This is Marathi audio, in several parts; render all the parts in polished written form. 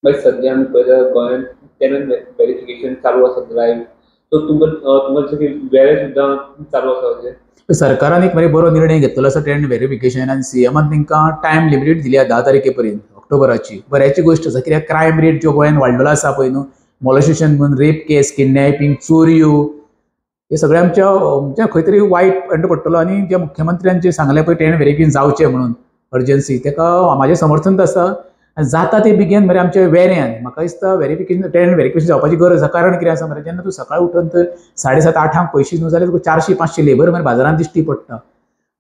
मागीर सद्या आमी पळयता गोंयांत टॅनंट व्हेरिफिकेशन चालू आसा ड्रायव्ह. सो तुमकां वेळे सुद्दां चालू आसा अशें? सरकारान एक बरो निर्णय घेतलो आसा टॅनंट व्हेरिफिकेशन, आनी सीएमान तांकां टायम लिमिट दिल्या 10 तारखे पर्यंत ऑक्टोबराची. बऱ्याची गोष्ट आसा, कित्याक क्रायम रेट जो गोंयांत वाडलेलो आसा पळय न्हू, मॉलेस्टेशन म्हण, रेप केस, किडनॅपिंग, चोरयो, हे सगळे आमच्या खंय तरी वायट अंड पडटलो. आनी जे मुख्यमंत्र्यान जे सांगलें पळय टॅनंट व्हेरिफिकेशन जावचें म्हणून अर्जन्सी, ताका म्हाजें समर्थन आसा. जाता ते बेगीन मरे आमच्या वेऱ्यान म्हाका दिसता व्हेरिफिकेशन टॅनंट व्हेरिफिकेशन जावपाची गरज आसा. कारण कितें आसा मरे, जेन्ना तूं सकाळी उठून तर 7:30-8 पयशे न्हू जाल्यार तुका 400-500 लेबर मरे बाजारांत दिश्टी पडटा.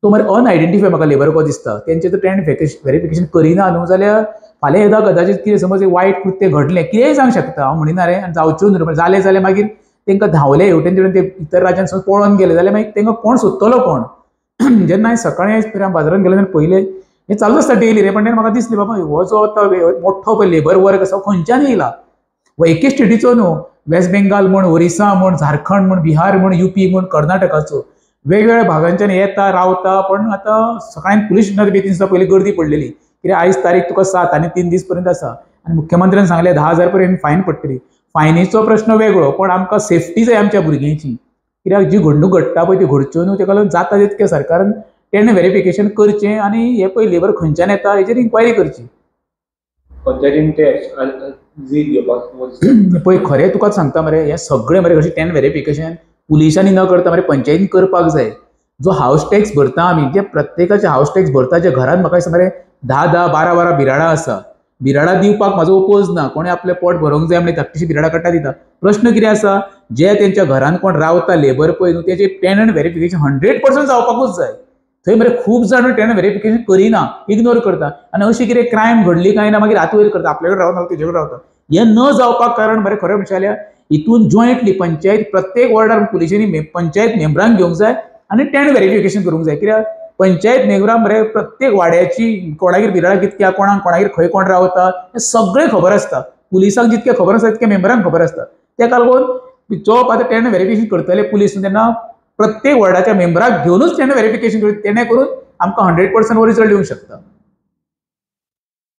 तो मरे अनआयडेंटिफाय म्हाका लेबर को दिसता. तेंचे तर टॅनंट व्हेरिफिकेशन करिना न्हू जाल्यार फाल्यां एकदां कदाचित कितें समज एक वायट कृत्य घडलें, कितेंय जावंक शकता, हांव म्हणिना रे, आनी जावच्यो न्हू, जालें जाल्यार मागीर तांकां धांवले हेवटेन तेवटेन, ते इतर राज्यांत समज पळोवन गेले जाल्यार मागीर तांकां कोण सोदतलो कोण? जेन्ना हांवें सकाळीं आयज हांव बाजारांत गेलो जाल्यार पयलें हें चालू आसता डेली रे, पण तेन्ना म्हाका दिसलें बाबा हो जो आतां मोठो पळय लेबर वर्ग आसा खंयच्यान येयला? हो एके स्टेटीचो न्हू, वेस्ट बेंगाल म्हण, ओरिसा म्हण, झारखंड म्हण, बिहार म्हण, युपी म्हण, कर्नाटकाचो, वेगवेगळ्या भागांच्यान येता रावता. पण आतां सकाळीं पुलीस स्टेशनार बी 3 दिसां पयलीं गर्दी पडलेली, कित्याक आयज तारीख तुका 7 आनी 3 दीस पर्यंत आसा. आनी मुख्यमंत्र्यान सांगलें 10,000 पर्यंत फायन पडटली. फायनीचो प्रश्न वेगळो, पण आमकां सेफ्टी जाय आमच्या भुरग्यांची, कित्याक जी घडणूक घडटा पळय ती घडच्यो न्हू. ताका लागून जाता तितकें सरकारान टॅनंट व्हेरिफिकेशन करचें, आनी हे पळय लेबर खंयच्यान येता हेचेर इन्क्वायरी करची. पंचायतीन ते झीज घेवपाक पळय खरें तुका सांगता मरे, हें सगळें मरे कशें टॅनंट व्हेरिफिकेशन पुलिसांनी न करता मरे पंचायतीन करपाक जाय. जो हावस टॅक्स भरता आमी, जे प्रत्येकाचे हावस टॅक्स भरता, जे घरांत म्हाका दिसता मरे 10-10, 12-12 बिराडां आसा. बिराडां दिवपाक म्हाजो ओपोज ना, कोणें आपलें पोट भरोंक जाय म्हणून धाकटीशी बिराडां काडटा दिता. प्रश्न कितें आसा, जे तेंच्या घरांत कोण रावता लेबर पळय न्हू, तेजें टॅनंट व्हेरिफिकेशन 100% जावपाकूच जाय. थंय मरे खूब जाण टॅनंट व्हेरिफिकेशन करिना, इग्नोर करता, आनी अशी कितें क्रायम घडली काय ना मागीर हात वयर करता, आपल्या कडेन रावना तेजे कडेन रावता. हें न जावपाक कारण मरे खरें म्हणचें जाल्यार हितून जॉयंटली पंचायत प्रत्येक वॉर्डार पुलिसांनी पंचायत मेंबरांक घेवंक जाय आनी टॅनंट व्हेरिफिकेशन करूंक जाय. कित्याक पंचायत मेंबरां मरे प्रत्येक वाड्याची कोणागेर बिराडां कितक्या, कोणागेर खंय कोण रावता हें सगळें खबर आसता. पुलिसांक जितकें खबर आसता तितकें मेंबरांक खबर आसता. ताका लागून जो आतां टॅनंट व्हेरिफिकेशन करतले पुलीस, तेन्ना प्रत्येक वॉर्डाच्या मेंबराक घेवनूच टॅनंट व्हेरिफिकेशन तेणे करून आमकां 100% रिजल्ट येवंक शकता.